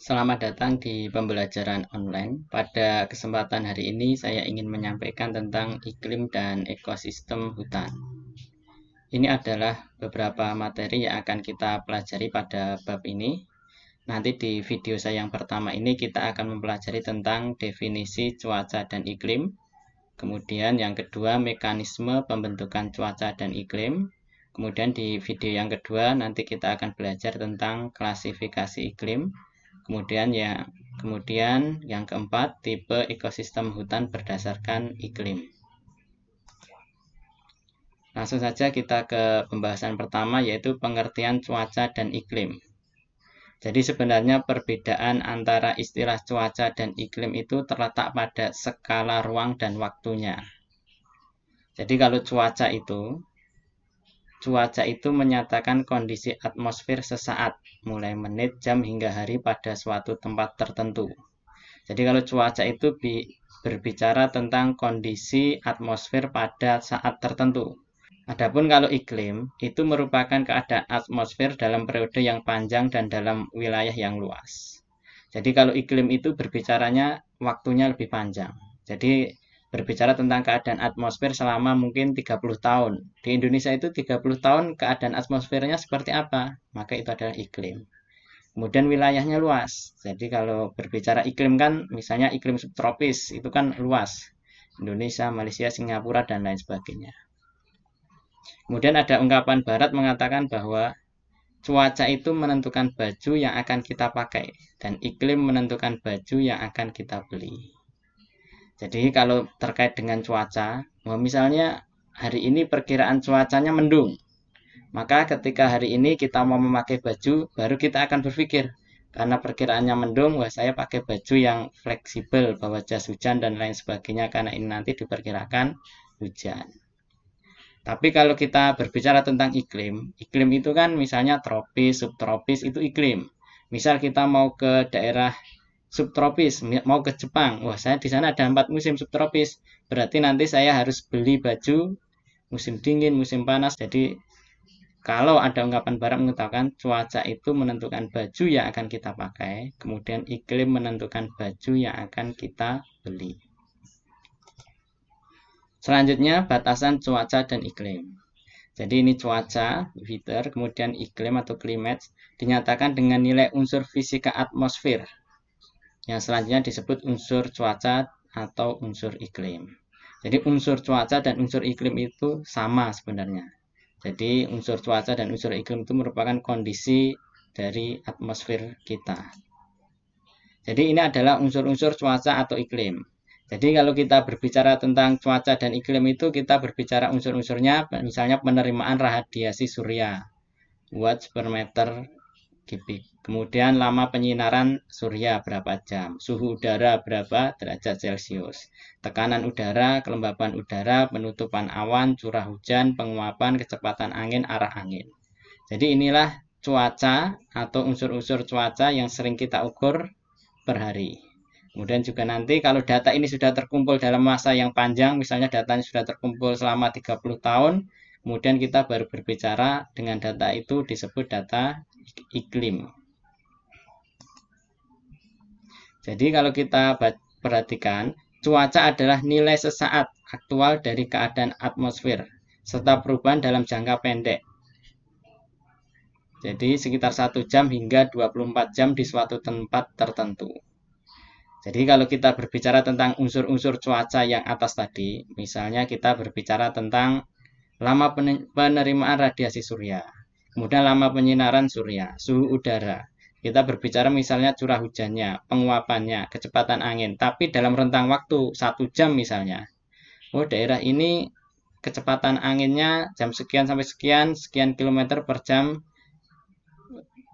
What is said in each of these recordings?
Selamat datang di pembelajaran online. Pada kesempatan hari ini saya ingin menyampaikan tentang iklim dan ekosistem hutan. Ini adalah beberapa materi yang akan kita pelajari pada bab ini. Nanti di video saya yang pertama ini kita akan mempelajari tentang definisi cuaca dan iklim. Kemudian yang kedua mekanisme pembentukan cuaca dan iklim. Kemudian di video yang kedua nanti kita akan belajar tentang klasifikasi iklim. Kemudian yang keempat, tipe ekosistem hutan berdasarkan iklim. Langsung saja kita ke pembahasan pertama, yaitu pengertian cuaca dan iklim. Jadi sebenarnya perbedaan antara istilah cuaca dan iklim itu terletak pada skala ruang dan waktunya. Jadi kalau cuaca itu menyatakan kondisi atmosfer sesaat, mulai menit, jam, hingga hari pada suatu tempat tertentu. Jadi kalau cuaca itu berbicara tentang kondisi atmosfer pada saat tertentu. Adapun kalau iklim, itu merupakan keadaan atmosfer dalam periode yang panjang dan dalam wilayah yang luas. Jadi kalau iklim itu berbicaranya waktunya lebih panjang. Jadi berbicara tentang keadaan atmosfer selama mungkin 30 tahun. Di Indonesia itu 30 tahun keadaan atmosfernya seperti apa? Maka itu adalah iklim. Kemudian wilayahnya luas. Jadi kalau berbicara iklim kan misalnya iklim subtropis itu kan luas. Indonesia, Malaysia, Singapura, dan lain sebagainya. Kemudian ada ungkapan barat mengatakan bahwa cuaca itu menentukan baju yang akan kita pakai dan iklim menentukan baju yang akan kita beli. Jadi kalau terkait dengan cuaca, misalnya hari ini perkiraan cuacanya mendung, maka ketika hari ini kita mau memakai baju, baru kita akan berpikir, karena perkiraannya mendung, saya pakai baju yang fleksibel, bawa jas hujan dan lain sebagainya, karena ini nanti diperkirakan hujan. Tapi kalau kita berbicara tentang iklim itu kan misalnya tropis, subtropis itu iklim. Misal kita mau ke daerah subtropis, mau ke Jepang, saya di sana ada 4 musim subtropis, berarti nanti saya harus beli baju musim dingin, musim panas. Jadi kalau ada ungkapan barat mengatakan cuaca itu menentukan baju yang akan kita pakai, kemudian iklim menentukan baju yang akan kita beli. Selanjutnya batasan cuaca dan iklim. Jadi ini cuaca, weather, kemudian iklim atau climate dinyatakan dengan nilai unsur fisika atmosfer. Yang selanjutnya disebut unsur cuaca atau unsur iklim. Jadi unsur cuaca dan unsur iklim itu sama sebenarnya. Jadi unsur cuaca dan unsur iklim itu merupakan kondisi dari atmosfer kita. Jadi ini adalah unsur-unsur cuaca atau iklim. Jadi kalau kita berbicara tentang cuaca dan iklim itu kita berbicara unsur-unsurnya, misalnya penerimaan radiasi surya, watts per meter kubik. Kemudian lama penyinaran surya berapa jam, suhu udara berapa derajat Celcius, tekanan udara, kelembapan udara, penutupan awan, curah hujan, penguapan, kecepatan angin, arah angin. Jadi inilah cuaca atau unsur-unsur cuaca yang sering kita ukur per hari. Kemudian juga nanti kalau data ini sudah terkumpul dalam masa yang panjang, misalnya datanya sudah terkumpul selama 30 tahun, kemudian kita baru berbicara dengan data itu disebut data iklim. Jadi kalau kita perhatikan, cuaca adalah nilai sesaat aktual dari keadaan atmosfer, serta perubahan dalam jangka pendek. Jadi sekitar 1 jam hingga 24 jam di suatu tempat tertentu. Jadi kalau kita berbicara tentang unsur-unsur cuaca yang atas tadi, misalnya kita berbicara tentang lama penerimaan radiasi surya, kemudian lama penyinaran surya, suhu udara. Kita berbicara misalnya curah hujannya, penguapannya, kecepatan angin, tapi dalam rentang waktu 1 jam misalnya. Daerah ini kecepatan anginnya jam sekian sampai sekian, sekian kilometer per jam.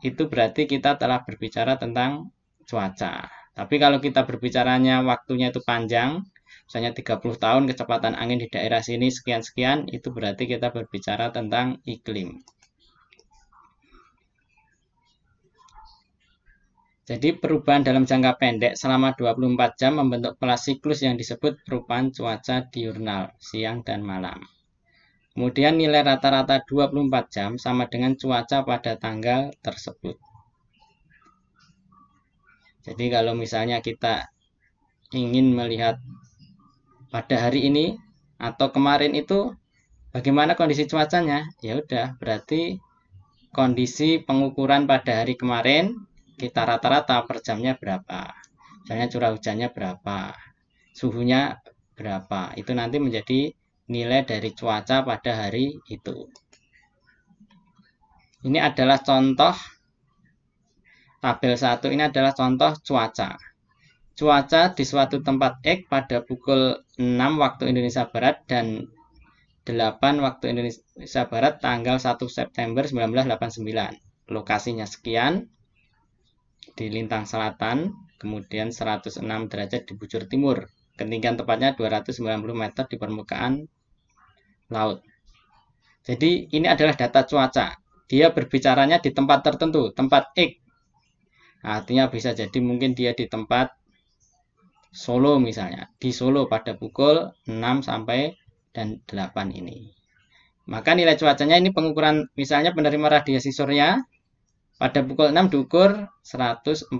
Itu berarti kita telah berbicara tentang cuaca. Tapi kalau kita berbicaranya waktunya itu panjang, misalnya 30 tahun kecepatan angin di daerah sini sekian-sekian, itu berarti kita berbicara tentang iklim. Jadi perubahan dalam jangka pendek selama 24 jam membentuk pola siklus yang disebut perubahan cuaca diurnal, siang dan malam. Kemudian nilai rata-rata 24 jam sama dengan cuaca pada tanggal tersebut. Jadi kalau misalnya kita ingin melihat pada hari ini atau kemarin itu bagaimana kondisi cuacanya, ya udah berarti kondisi pengukuran pada hari kemarin kita rata-rata per jamnya berapa. Misalnya curah hujannya berapa, suhunya berapa. Itu nanti menjadi nilai dari cuaca pada hari itu. Ini adalah contoh tabel 1, ini adalah contoh cuaca. Cuaca di suatu tempat X pada pukul 6 waktu Indonesia Barat dan 8 waktu Indonesia Barat tanggal 1 September 1989. Lokasinya sekian di lintang selatan, kemudian 106 derajat di bujur timur. Ketinggian tepatnya 290 meter di permukaan laut. Jadi ini adalah data cuaca. Dia berbicaranya di tempat tertentu, tempat X. Artinya bisa jadi mungkin dia di tempat Solo misalnya. Di Solo pada pukul 6 sampai dan 8 ini. Maka nilai cuacanya ini pengukuran misalnya penerima radiasi surya pada pukul 6 diukur 140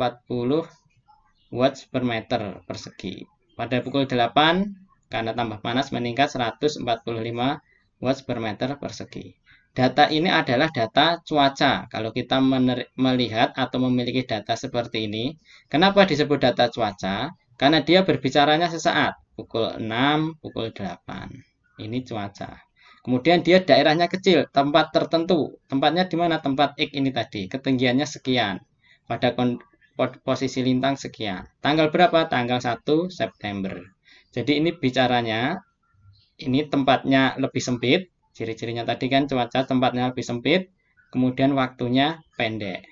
watts per meter persegi. Pada pukul 8 karena tambah panas meningkat 145 watts per meter persegi. Data ini adalah data cuaca. Kalau kita melihat atau memiliki data seperti ini, kenapa disebut data cuaca? Karena dia berbicaranya sesaat, pukul 6, pukul 8. Ini cuaca. Kemudian dia daerahnya kecil, tempat tertentu. Tempatnya di mana? Tempat X ini tadi. Ketinggiannya sekian. Pada posisi lintang sekian. Tanggal berapa? Tanggal 1 September. Jadi ini bicaranya, ini tempatnya lebih sempit. Ciri-cirinya tadi kan cuaca tempatnya lebih sempit. Kemudian waktunya pendek.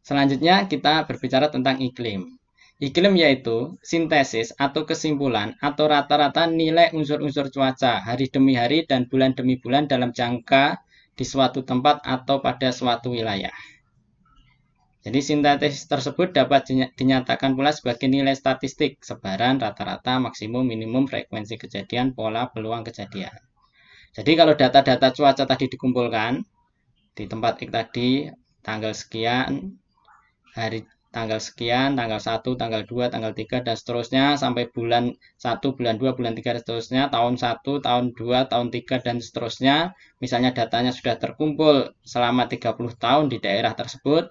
Selanjutnya kita berbicara tentang iklim. Iklim yaitu sintesis atau kesimpulan atau rata-rata nilai unsur-unsur cuaca hari demi hari dan bulan demi bulan dalam jangka di suatu tempat atau pada suatu wilayah. Jadi sintesis tersebut dapat dinyatakan pula sebagai nilai statistik, sebaran, rata-rata, maksimum, minimum, frekuensi kejadian, pola, peluang kejadian. Jadi kalau data-data cuaca tadi dikumpulkan di tempat X tadi, tanggal sekian, hari tanggal sekian, tanggal 1, tanggal 2, tanggal 3, dan seterusnya sampai bulan 1, bulan 2, bulan 3, dan seterusnya, tahun 1, tahun 2, tahun 3, dan seterusnya. Misalnya datanya sudah terkumpul selama 30 tahun di daerah tersebut,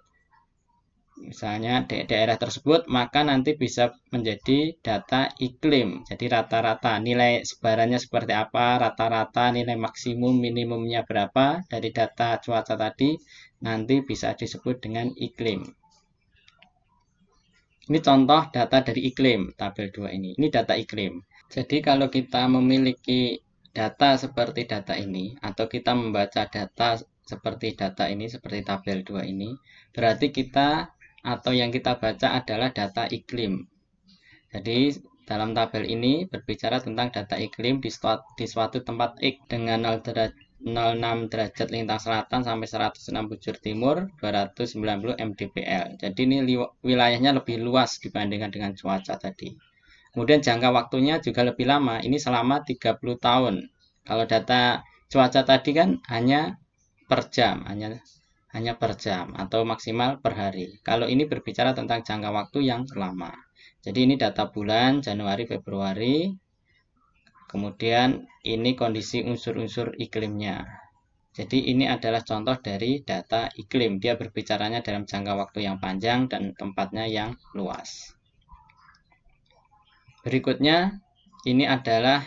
misalnya di daerah tersebut, maka nanti bisa menjadi data iklim. Jadi rata-rata nilai sebarannya seperti apa, rata-rata nilai maksimum minimumnya berapa dari data cuaca tadi, nanti bisa disebut dengan iklim. Ini contoh data dari iklim, tabel 2 ini. Ini data iklim. Jadi kalau kita memiliki data seperti data ini, atau kita membaca data seperti data ini, seperti tabel 2 ini, berarti kita atau yang kita baca adalah data iklim. Jadi dalam tabel ini berbicara tentang data iklim di suatu tempat X dengan 06 derajat lintang selatan sampai 106 bujur timur, 290 mdpl. Jadi ini wilayahnya lebih luas dibandingkan dengan cuaca tadi. Kemudian jangka waktunya juga lebih lama, ini selama 30 tahun. Kalau data cuaca tadi kan hanya per jam, hanya per jam atau maksimal per hari. Kalau ini berbicara tentang jangka waktu yang lama. Jadi ini data bulan Januari, Februari. Kemudian ini kondisi unsur-unsur iklimnya. Jadi ini adalah contoh dari data iklim. Dia berbicaranya dalam jangka waktu yang panjang dan tempatnya yang luas. Berikutnya, ini adalah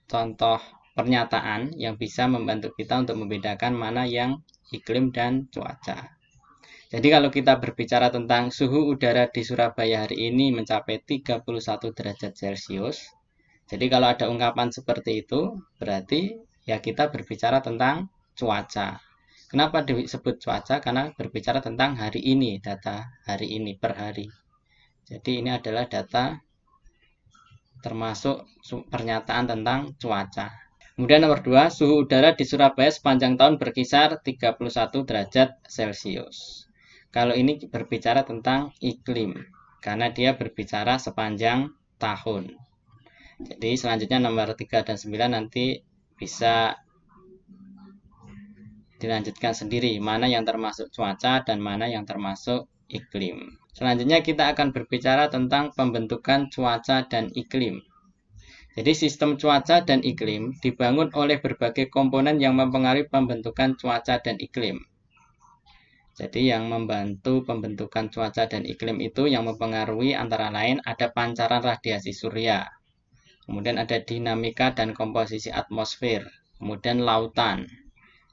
contoh pernyataan yang bisa membantu kita untuk membedakan mana yang iklim dan cuaca. Jadi kalau kita berbicara tentang suhu udara di Surabaya hari ini mencapai 31 derajat Celcius. Jadi kalau ada ungkapan seperti itu, berarti ya kita berbicara tentang cuaca. Kenapa disebut cuaca? Karena berbicara tentang hari ini, data hari ini per hari. Jadi ini adalah data termasuk pernyataan tentang cuaca. Kemudian nomor 2, suhu udara di Surabaya sepanjang tahun berkisar 31 derajat Celcius. Kalau ini berbicara tentang iklim, karena dia berbicara sepanjang tahun. Jadi selanjutnya nomor 3 dan 9 nanti bisa dilanjutkan sendiri. Mana yang termasuk cuaca dan mana yang termasuk iklim. Selanjutnya kita akan berbicara tentang pembentukan cuaca dan iklim. Jadi sistem cuaca dan iklim dibangun oleh berbagai komponen yang mempengaruhi pembentukan cuaca dan iklim. Jadi yang membantu pembentukan cuaca dan iklim itu yang mempengaruhi antara lain ada pancaran radiasi surya, kemudian ada dinamika dan komposisi atmosfer, kemudian lautan.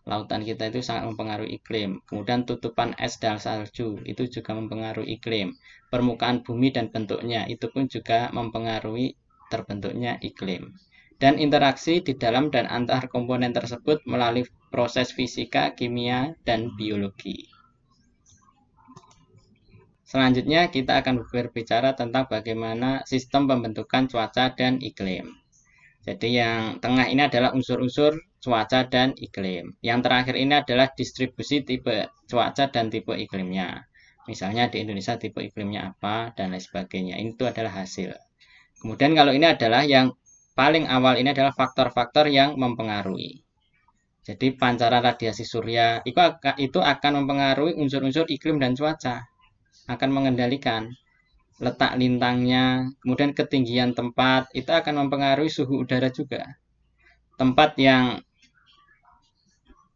Lautan kita itu sangat mempengaruhi iklim. Kemudian tutupan es dan salju itu juga mempengaruhi iklim. Permukaan bumi dan bentuknya itu pun juga mempengaruhi terbentuknya iklim. Dan interaksi di dalam dan antar komponen tersebut melalui proses fisika, kimia, dan biologi. Selanjutnya kita akan berbicara tentang bagaimana sistem pembentukan cuaca dan iklim. Jadi yang tengah ini adalah unsur-unsur cuaca dan iklim. Yang terakhir ini adalah distribusi tipe cuaca dan tipe iklimnya. Misalnya di Indonesia tipe iklimnya apa dan lain sebagainya. Itu adalah hasil. Kemudian kalau ini adalah yang paling awal, ini adalah faktor-faktor yang mempengaruhi. Jadi pancaran radiasi surya itu akan mempengaruhi unsur-unsur iklim dan cuaca. Akan mengendalikan letak lintangnya, kemudian ketinggian tempat, itu akan mempengaruhi suhu udara juga. Tempat yang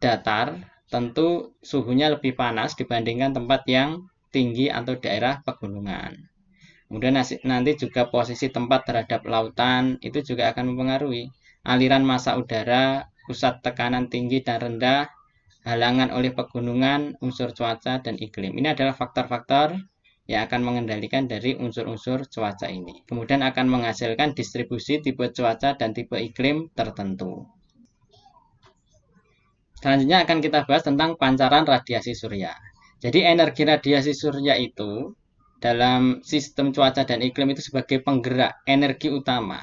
datar tentu suhunya lebih panas dibandingkan tempat yang tinggi atau daerah pegunungan. Kemudian nanti juga posisi tempat terhadap lautan itu juga akan mempengaruhi aliran massa udara, pusat tekanan tinggi dan rendah, halangan oleh pegunungan, unsur cuaca, dan iklim. Ini adalah faktor-faktor yang akan mengendalikan dari unsur-unsur cuaca ini. Kemudian akan menghasilkan distribusi tipe cuaca dan tipe iklim tertentu. Selanjutnya akan kita bahas tentang pancaran radiasi surya. Jadi energi radiasi surya itu dalam sistem cuaca dan iklim itu sebagai penggerak energi utama.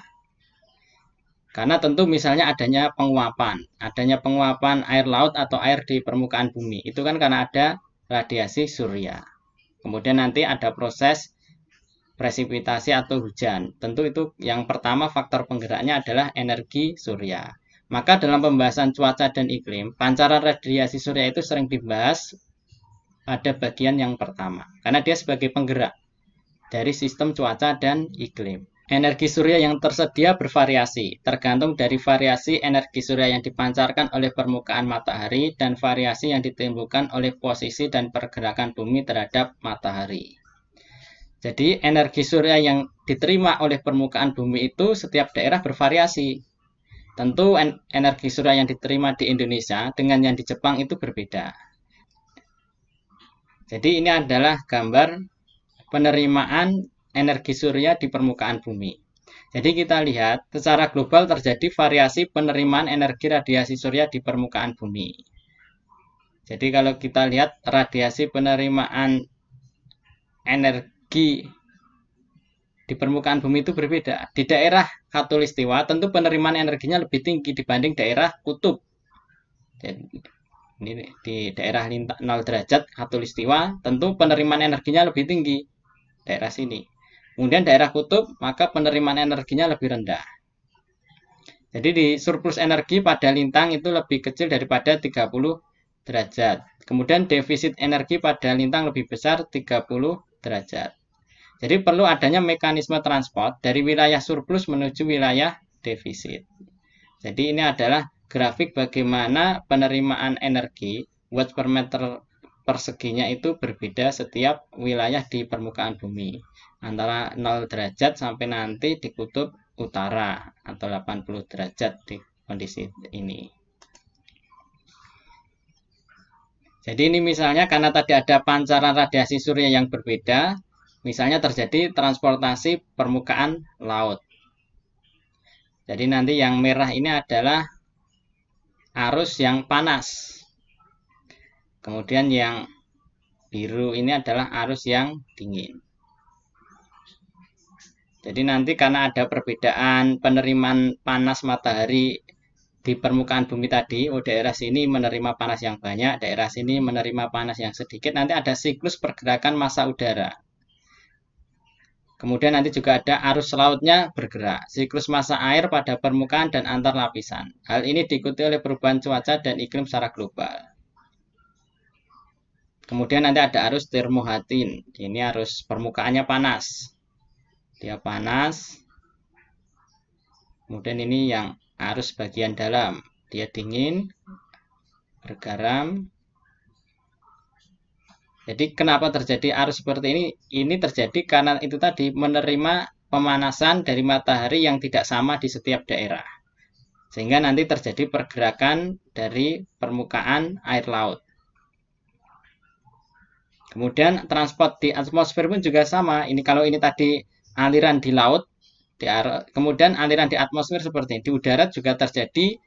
Karena tentu misalnya adanya penguapan air laut atau air di permukaan bumi. Itu kan karena ada radiasi surya. Kemudian nanti ada proses presipitasi atau hujan. Tentu itu yang pertama faktor penggeraknya adalah energi surya. Maka dalam pembahasan cuaca dan iklim, pancaran radiasi surya itu sering dibahas pada bagian yang pertama. Karena dia sebagai penggerak dari sistem cuaca dan iklim. Energi surya yang tersedia bervariasi, tergantung dari variasi energi surya yang dipancarkan oleh permukaan matahari dan variasi yang ditimbulkan oleh posisi dan pergerakan bumi terhadap matahari. Jadi energi surya yang diterima oleh permukaan bumi itu setiap daerah bervariasi. Tentu energi surya yang diterima di Indonesia dengan yang di Jepang itu berbeda. Jadi ini adalah gambar penerimaan energi surya di permukaan bumi. Jadi kita lihat secara global terjadi variasi penerimaan energi radiasi surya di permukaan bumi. Jadi kalau kita lihat radiasi penerimaan energi di permukaan bumi itu berbeda. Di daerah khatulistiwa tentu penerimaan energinya lebih tinggi dibanding daerah kutub. Jadi, ini di daerah 0 derajat khatulistiwa tentu penerimaan energinya lebih tinggi. Daerah sini. Kemudian daerah kutub, maka penerimaan energinya lebih rendah. Jadi di surplus energi pada lintang itu lebih kecil daripada 30 derajat. Kemudian defisit energi pada lintang lebih besar 30 derajat. Jadi perlu adanya mekanisme transport dari wilayah surplus menuju wilayah defisit. Jadi ini adalah grafik bagaimana penerimaan energi watt per meter perseginya itu berbeda setiap wilayah di permukaan bumi. Antara 0 derajat sampai nanti di kutub utara atau 80 derajat di kondisi ini. Jadi ini misalnya karena tadi ada pancaran radiasi surya yang berbeda, misalnya terjadi transportasi permukaan laut. Jadi nanti yang merah ini adalah arus yang panas. Kemudian yang biru ini adalah arus yang dingin. Jadi nanti karena ada perbedaan penerimaan panas matahari di permukaan bumi tadi, daerah sini menerima panas yang banyak, daerah sini menerima panas yang sedikit, nanti ada siklus pergerakan massa udara. Kemudian nanti juga ada arus lautnya bergerak, siklus massa air pada permukaan dan antar lapisan. Hal ini diikuti oleh perubahan cuaca dan iklim secara global. Kemudian nanti ada arus termohatin. Ini arus permukaannya panas. Dia panas. Kemudian ini yang arus bagian dalam. Dia dingin, bergaram. Jadi kenapa terjadi arus seperti ini? Ini terjadi karena itu tadi menerima pemanasan dari matahari yang tidak sama di setiap daerah. Sehingga nanti terjadi pergerakan dari permukaan air laut. Kemudian transport di atmosfer pun juga sama. Ini kalau ini tadi aliran di laut, kemudian aliran di atmosfer seperti ini. Di udara juga terjadi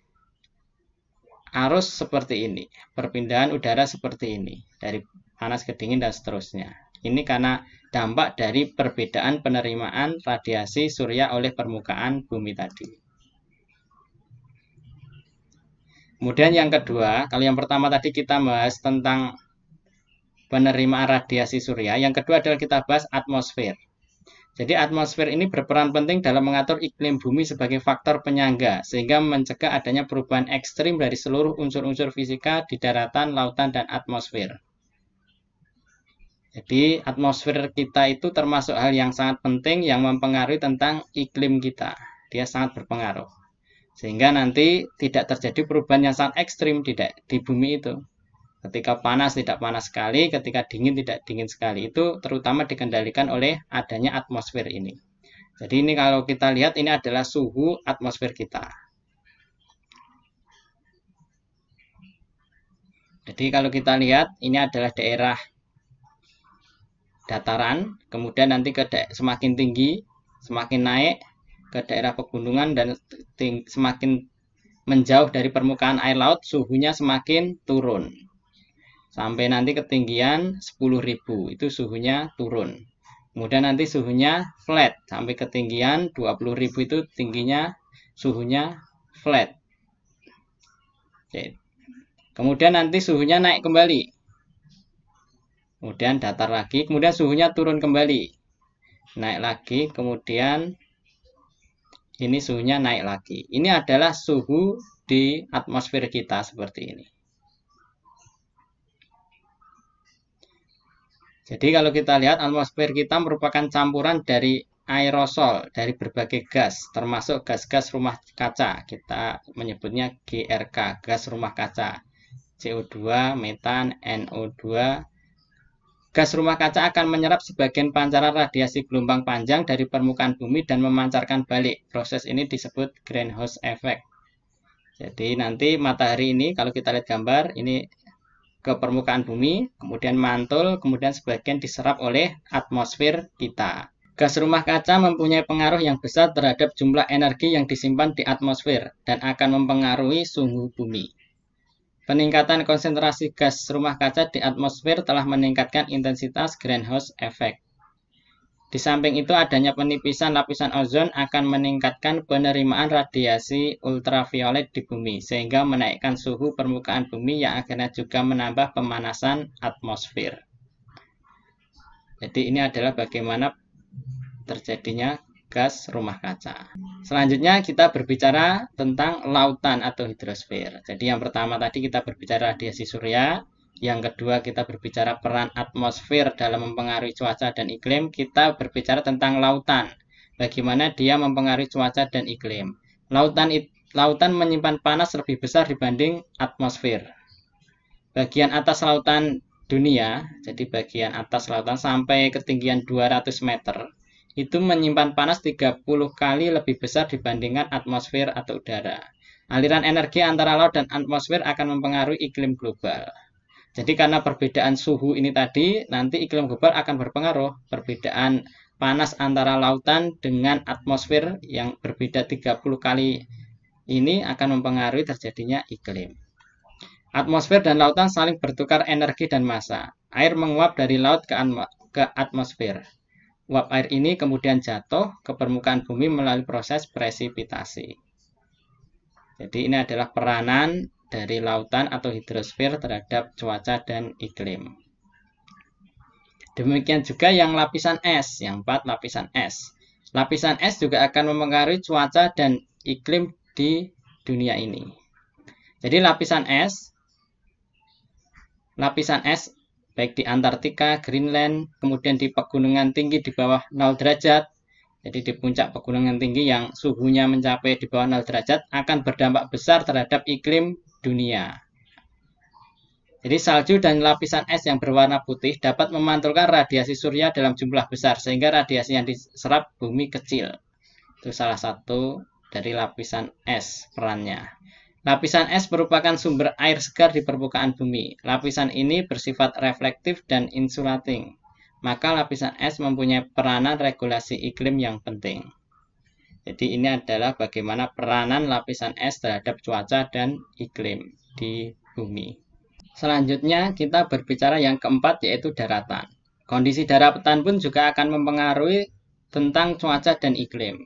arus seperti ini. Perpindahan udara seperti ini. Dari panas ke dingin dan seterusnya. Ini karena dampak dari perbedaan penerimaan radiasi surya oleh permukaan bumi tadi. Kemudian yang kedua, kalau yang pertama tadi kita bahas tentang penerimaan radiasi surya, yang kedua adalah kita bahas atmosfer. Jadi atmosfer ini berperan penting dalam mengatur iklim bumi sebagai faktor penyangga, sehingga mencegah adanya perubahan ekstrim dari seluruh unsur-unsur fisika di daratan, lautan, dan atmosfer. Jadi atmosfer kita itu termasuk hal yang sangat penting yang mempengaruhi tentang iklim kita. Dia sangat berpengaruh. Sehingga nanti tidak terjadi perubahan yang sangat ekstrim di bumi itu. Ketika panas tidak panas sekali, ketika dingin tidak dingin sekali. Itu terutama dikendalikan oleh adanya atmosfer ini. Jadi ini kalau kita lihat ini adalah suhu atmosfer kita. Jadi kalau kita lihat ini adalah daerah dataran, kemudian nanti semakin tinggi, semakin naik ke daerah pegunungan dan semakin menjauh dari permukaan air laut, suhunya semakin turun. Sampai nanti ketinggian 10.000 itu suhunya turun. Kemudian nanti suhunya flat sampai ketinggian 20.000 itu suhunya flat. Oke. Kemudian nanti suhunya naik kembali. Kemudian datar lagi, kemudian suhunya turun kembali. Naik lagi, kemudian ini suhunya naik lagi. Ini adalah suhu di atmosfer kita seperti ini. Jadi kalau kita lihat atmosfer kita merupakan campuran dari aerosol, dari berbagai gas, termasuk gas-gas rumah kaca. Kita menyebutnya GRK, gas rumah kaca. CO2, metan, NO2. Gas rumah kaca akan menyerap sebagian pancaran radiasi gelombang panjang dari permukaan bumi dan memancarkan balik. Proses ini disebut greenhouse effect. Jadi nanti matahari ini, kalau kita lihat gambar, ini ke permukaan bumi, kemudian mantul, kemudian sebagian diserap oleh atmosfer kita. Gas rumah kaca mempunyai pengaruh yang besar terhadap jumlah energi yang disimpan di atmosfer dan akan mempengaruhi suhu bumi. Peningkatan konsentrasi gas rumah kaca di atmosfer telah meningkatkan intensitas greenhouse effect. Di samping itu, adanya penipisan lapisan ozon akan meningkatkan penerimaan radiasi ultraviolet di bumi, sehingga menaikkan suhu permukaan bumi yang akhirnya juga menambah pemanasan atmosfer. Jadi ini adalah bagaimana terjadinya gas rumah kaca. Selanjutnya kita berbicara tentang lautan atau hidrosfer. Jadi yang pertama tadi kita berbicara radiasi surya. Yang kedua kita berbicara peran atmosfer dalam mempengaruhi cuaca dan iklim. Kita berbicara tentang lautan. Bagaimana dia mempengaruhi cuaca dan iklim. Lautan menyimpan panas lebih besar dibanding atmosfer. Bagian atas lautan dunia, jadi bagian atas lautan sampai ketinggian 200 meter, itu menyimpan panas 30 kali lebih besar dibandingkan atmosfer atau udara. Aliran energi antara laut dan atmosfer akan mempengaruhi iklim global. Jadi karena perbedaan suhu ini tadi, nanti iklim global akan berpengaruh. Perbedaan panas antara lautan dengan atmosfer yang berbeda 30 kali ini akan mempengaruhi terjadinya iklim. Atmosfer dan lautan saling bertukar energi dan massa. Air menguap dari laut ke atmosfer. Uap air ini kemudian jatuh ke permukaan bumi melalui proses presipitasi. Jadi ini adalah peranan dari lautan atau hidrosfer terhadap cuaca dan iklim. Demikian juga yang lapisan es, yang 4 lapisan es. Lapisan es juga akan mempengaruhi cuaca dan iklim di dunia ini. Jadi lapisan es baik di Antartika, Greenland, kemudian di pegunungan tinggi di bawah 0 derajat. Jadi di puncak pegunungan tinggi yang suhunya mencapai di bawah 0 derajat akan berdampak besar terhadap iklim dunia. Jadi salju dan lapisan es yang berwarna putih dapat memantulkan radiasi surya dalam jumlah besar sehingga radiasi yang diserap bumi kecil. Itu salah satu dari lapisan es perannya. Lapisan es merupakan sumber air segar di permukaan bumi. Lapisan ini bersifat reflektif dan insulating. Maka lapisan es mempunyai peranan regulasi iklim yang penting. Jadi ini adalah bagaimana peranan lapisan es terhadap cuaca dan iklim di bumi. Selanjutnya kita berbicara yang keempat, yaitu daratan. Kondisi daratan pun juga akan mempengaruhi tentang cuaca dan iklim.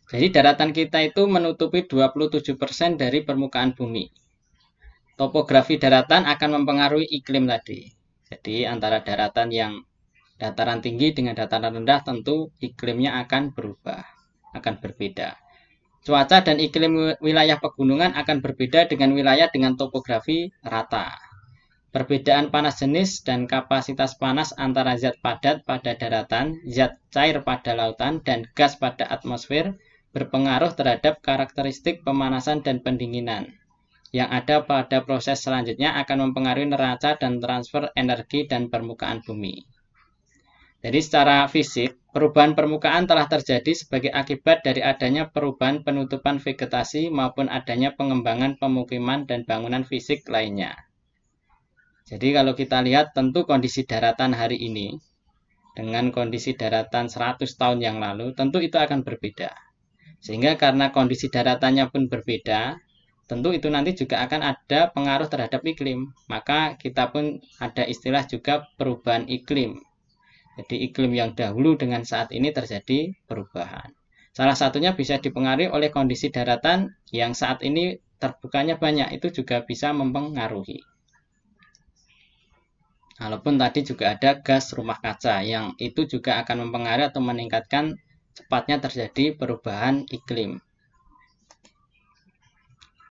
Jadi daratan kita itu menutupi 27% dari permukaan bumi. Topografi daratan akan mempengaruhi iklim tadi. Jadi antara daratan yang dataran tinggi dengan dataran rendah tentu iklimnya akan berubah, akan berbeda. Cuaca dan iklim wilayah pegunungan akan berbeda dengan wilayah dengan topografi rata. Perbedaan panas jenis dan kapasitas panas antara zat padat pada daratan, zat cair pada lautan, dan gas pada atmosfer berpengaruh terhadap karakteristik pemanasan dan pendinginan yang ada pada proses selanjutnya akan mempengaruhi neraca dan transfer energi dan permukaan bumi. Jadi secara fisik, perubahan permukaan telah terjadi sebagai akibat dari adanya perubahan penutupan vegetasi maupun adanya pengembangan pemukiman dan bangunan fisik lainnya. Jadi kalau kita lihat tentu kondisi daratan hari ini dengan kondisi daratan 100 tahun yang lalu tentu itu akan berbeda. Sehingga karena kondisi daratannya pun berbeda, tentu itu nanti juga akan ada pengaruh terhadap iklim. Maka kita pun ada istilah juga perubahan iklim. Jadi iklim yang dahulu dengan saat ini terjadi perubahan. Salah satunya bisa dipengaruhi oleh kondisi daratan yang saat ini terbukanya banyak, itu juga bisa mempengaruhi. Walaupun tadi juga ada gas rumah kaca yang itu juga akan mempengaruhi atau meningkatkan cepatnya terjadi perubahan iklim.